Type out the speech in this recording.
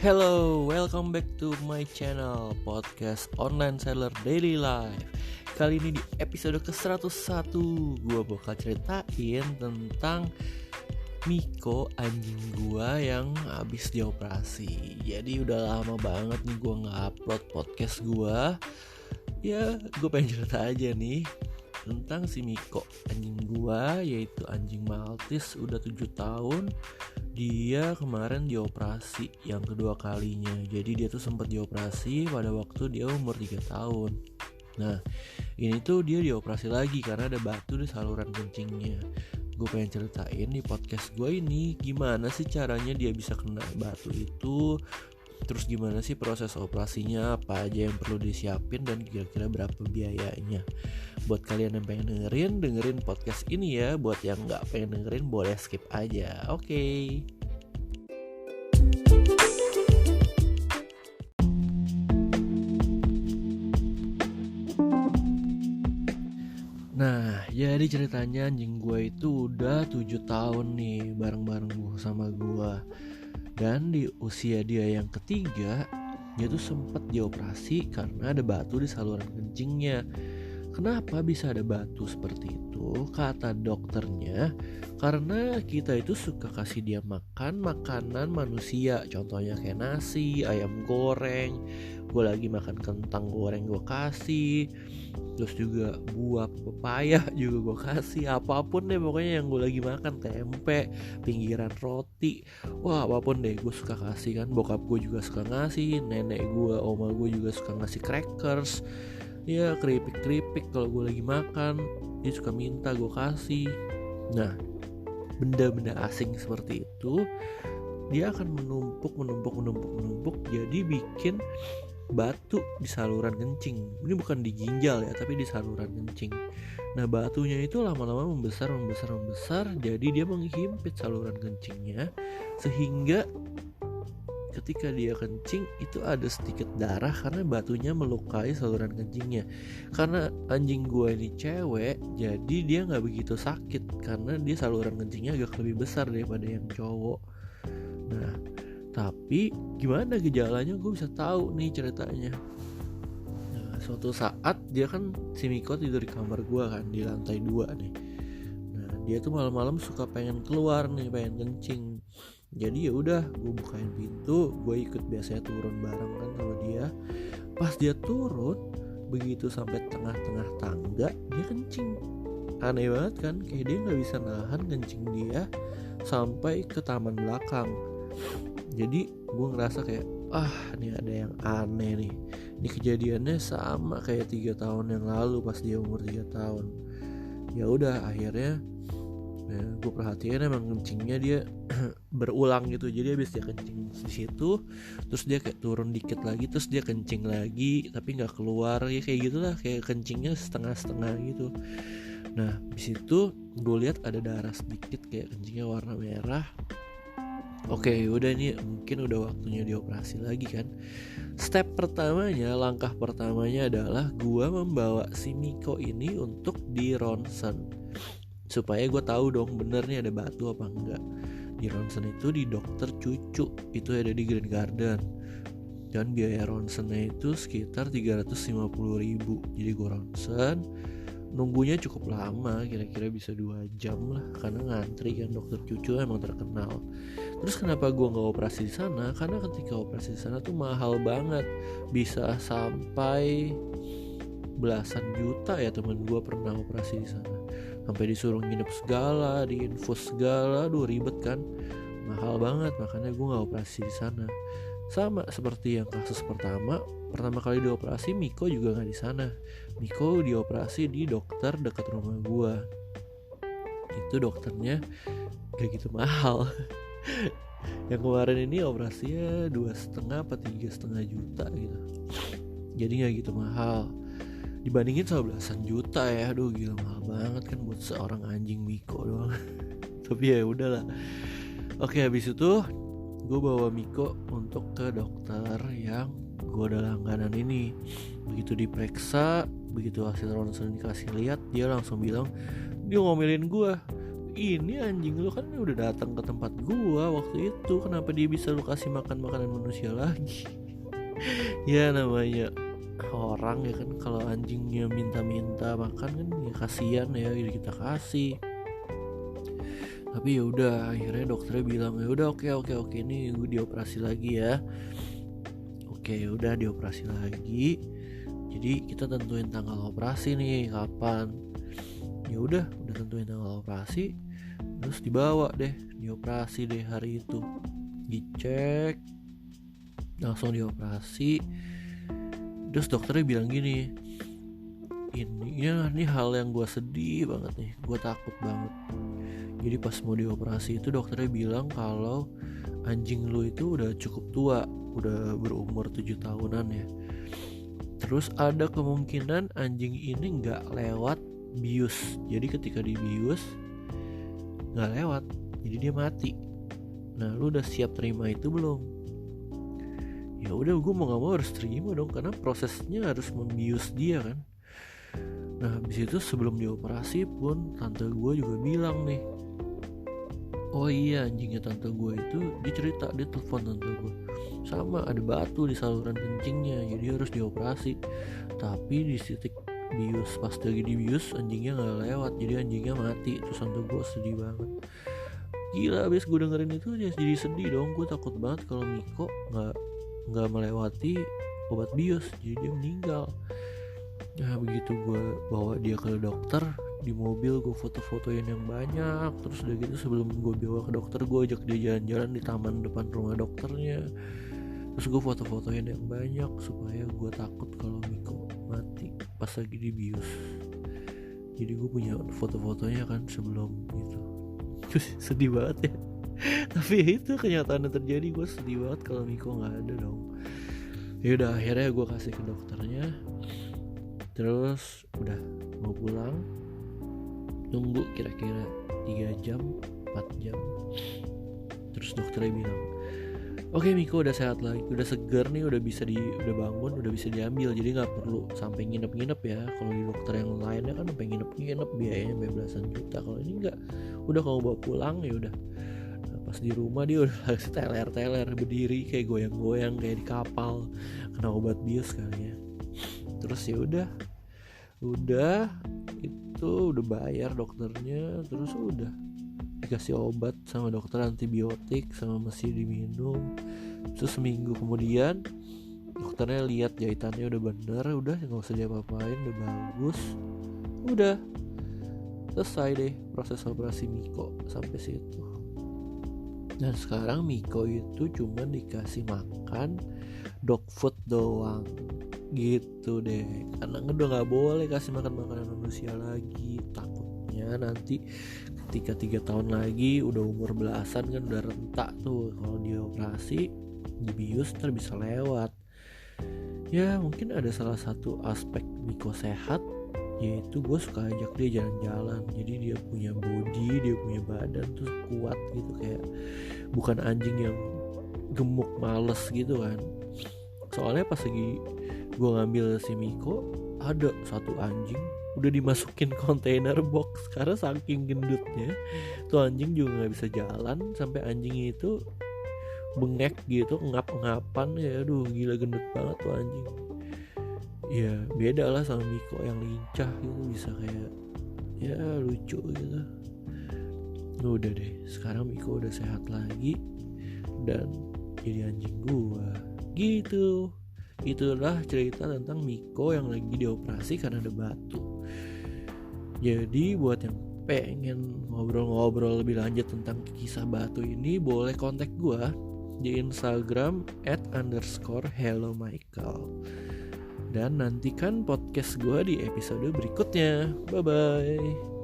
Hello, welcome back to my channel Podcast Online Seller Daily Life. Kali ini di episode ke-101 gue bakal ceritain tentang Miko, anjing gue yang habis dioperasi. Jadi udah lama banget nih gue gak upload podcast gue. Ya gue pengen cerita aja nih tentang si Miko, anjing gua, yaitu anjing Maltese udah 7 tahun. Dia kemarin dioperasi yang kedua kalinya. Jadi dia tuh sempat dioperasi pada waktu dia umur 3 tahun. Nah ini tuh dia dioperasi lagi karena ada batu di saluran kencingnya. Gue pengen ceritain di podcast gue ini gimana sih caranya dia bisa kena batu itu, terus gimana sih proses operasinya, apa aja yang perlu disiapin, dan kira-kira berapa biayanya. Buat kalian yang pengen dengerin podcast ini ya. Buat yang gak pengen dengerin boleh skip aja. Oke. Nah, jadi ceritanya anjing gue itu udah 7 tahun nih bareng-bareng sama gue. Dan di usia dia yang ketiga, dia tuh sempat dioperasi karena ada batu di saluran kencingnya. Kenapa bisa ada batu seperti itu? Kata dokternya, karena kita itu suka kasih dia makan makanan manusia. Contohnya kayak nasi, ayam goreng. Gue lagi makan kentang goreng gue kasih. Terus juga buah pepaya juga gue kasih. Apapun deh pokoknya yang gue lagi makan. Tempe, pinggiran roti, wah apapun deh gue suka kasih kan. Bokap gue juga suka ngasih, nenek gue, oma gue juga suka ngasih crackers. Ya keripik-keripik kalau gue lagi makan, dia suka minta gue kasih. Nah benda-benda asing seperti itu dia akan menumpuk. Jadi bikin batu di saluran kencing. Ini bukan di ginjal ya, tapi di saluran kencing. Nah batunya itu lama-lama membesar. Jadi dia menghimpit saluran kencingnya, sehingga ketika dia kencing itu ada sedikit darah karena batunya melukai saluran kencingnya. Karena anjing gue ini cewek, jadi dia gak begitu sakit karena dia saluran kencingnya agak lebih besar daripada yang cowok. Nah tapi gimana gejalanya gue bisa tahu nih ceritanya. Nah suatu saat dia kan, si Miko tidur di kamar gue kan, di lantai 2 nih. Nah dia tuh malam-malam suka pengen keluar nih, pengen kencing. Jadi ya udah gue bukain pintu, gue ikut biasanya turun bareng kan sama dia. Pas dia turun, begitu sampai tengah-tengah tangga dia kencing. Aneh banget kan, kayak dia gak bisa nahan kencing dia sampai ke taman belakang. Jadi gue ngerasa kayak ini ada yang aneh nih. Ini kejadiannya sama kayak 3 tahun yang lalu pas dia umur 3 tahun. Ya udah akhirnya gue perhatiin emang kencingnya dia berulang gitu. Jadi habis dia kencing di situ, terus dia kayak turun dikit lagi, terus dia kencing lagi tapi nggak keluar. Ya kayak gitulah, kayak kencingnya setengah-setengah gitu. Nah di situ gue lihat ada darah sedikit, kayak kencingnya warna merah. Oke, udah ini mungkin udah waktunya dioperasi lagi kan. Langkah pertamanya adalah gue membawa si Miko ini untuk di ronsen, supaya gue tahu dong bener nih ada batu apa enggak. Di ronsen itu di dokter cucu, itu ada di Green Garden. Dan biaya ronsennya itu sekitar 350.000. Jadi gue ronsen, nunggunya cukup lama, kira-kira bisa 2 jam lah, karena ngantri kan, dokter cucu emang terkenal. Terus kenapa gue nggak operasi di sana? Karena ketika operasi di sana tuh mahal banget, bisa sampai belasan juta ya. Temen gue pernah operasi di sana, sampai disuruh nginep segala, diinfus segala, ribet kan, mahal banget. Makanya gue nggak operasi di sana. Sama seperti yang kasus pertama kali dioperasi, Miko juga nggak di sana. Miko dioperasi di dokter dekat rumah gue. Itu dokternya gak gitu mahal. Yang kemarin ini operasinya 2,5 apa 3,5 juta gitu. Jadi gak gitu mahal dibandingin sama belasan juta ya. Aduh gila, mahal banget kan buat seorang anjing Miko doang. Tapi ya udahlah. Oke, habis itu gue bawa Miko untuk ke dokter yang gue udah langganan ini. Begitu diperiksa, begitu hasil ronsen dikasih lihat, dia langsung bilang, dia ngomelin gue, ini anjing lu kan udah datang ke tempat gua waktu itu, kenapa dia bisa lu kasih makan makanan manusia lagi? Ya namanya orang ya kan, kalau anjingnya minta-minta makan kan ya kasihan ya, jadi kita kasih. Tapi ya udah, akhirnya dokternya bilang ya udah oke ini gue dioperasi lagi ya. Oke, udah dioperasi lagi. Jadi kita tentuin tanggal operasi nih kapan. Ya udah tentuin tanggal operasi, terus dibawa deh, dioperasi deh hari itu. Dicek, langsung dioperasi. Terus dokternya bilang gini, ini hal yang gue sedih banget nih, gue takut banget. Jadi pas mau dioperasi itu dokternya bilang kalau anjing lu itu udah cukup tua, udah berumur 7 tahunan ya. Terus ada kemungkinan anjing ini gak lewat bius. Jadi ketika dibius gak lewat, jadi dia mati. Nah lu udah siap terima itu belum? Ya udah, gue mau gak mau harus terima dong, karena prosesnya harus membius dia kan. Nah habis itu sebelum dioperasi pun tante gue juga bilang nih, oh iya anjingnya tante gue itu, dia cerita, dia telepon tante gue, sama ada batu di saluran kencingnya, jadi harus dioperasi. Tapi di titik bius, pas lagi dibius anjingnya gak lewat, jadi anjingnya mati. Terus tante gue sedih banget. Gila, abis gue dengerin itu jadi sedih dong. Gue takut banget kalau Miko gak melewati obat bius, jadi dia meninggal. Nah begitu gue bawa dia ke dokter, di mobil gue foto-fotoin yang banyak. Terus udah gitu sebelum gue bawa ke dokter, gue ajak dia jalan-jalan di taman depan rumah dokternya. Terus gue foto-fotoin yang banyak supaya gue takut kalau Miko mati pas lagi dibius. Jadi gue punya foto-fotonya kan sebelum gitu. Sedih banget ya. Tapi itu kenyataannya terjadi. Gue sedih banget kalau Miko gak ada dong. Yaudah akhirnya gue kasih ke dokternya. Terus udah mau pulang, nunggu kira-kira 3 jam 4 jam. Terus dokternya bilang, oke, Miko udah sehat lagi, udah seger nih, udah bangun, udah bisa diambil. Jadi gak perlu sampai nginep-nginep ya. Kalau di dokter yang lainnya kan sampai nginep-nginep, biayanya belasan juta. Kalau ini enggak, udah kamu bawa pulang ya udah. Nah, pas di rumah dia udah teler-teler, berdiri kayak goyang-goyang kayak di kapal, kena obat bius kali ya. Terus ya udah itu udah bayar dokternya. Terus udah dikasih obat sama dokter, antibiotik sama mesti diminum. Terus seminggu kemudian dokternya lihat jahitannya udah bener, udah nggak usah diapa-apain, udah bagus, udah selesai deh proses operasi Miko sampai situ. Dan sekarang Miko itu cuma dikasih makan dog food doang gitu deh, karena udah nggak boleh kasih makan makanan manusia lagi. Takutnya nanti ketika 3 tahun lagi udah umur belasan kan, udah rentak tuh, kalau dia operasi dibius ntar bisa lewat. Ya mungkin ada salah satu aspek Miko sehat, yaitu gue suka ajak dia jalan-jalan. Jadi dia punya body, dia punya badan tuh kuat gitu, kayak bukan anjing yang gemuk males gitu kan. Soalnya pas lagi gue ngambil si Miko, ada satu anjing udah dimasukin kontainer box karena saking gendutnya tuh anjing juga nggak bisa jalan, sampai anjing itu bengek gitu, ngap-ngapan ya. Aduh gila, gendut banget tuh anjing. Ya beda lah sama Miko yang lincah gitu, bisa kayak ya lucu gitu. Udah deh, sekarang Miko udah sehat lagi dan jadi anjing gua gitu. Itulah cerita tentang Miko yang lagi dioperasi karena ada batu. Jadi buat yang pengen ngobrol-ngobrol lebih lanjut tentang kisah batu ini, boleh kontak gue di Instagram @_hellomichael. Dan nantikan podcast gue di episode berikutnya. Bye bye.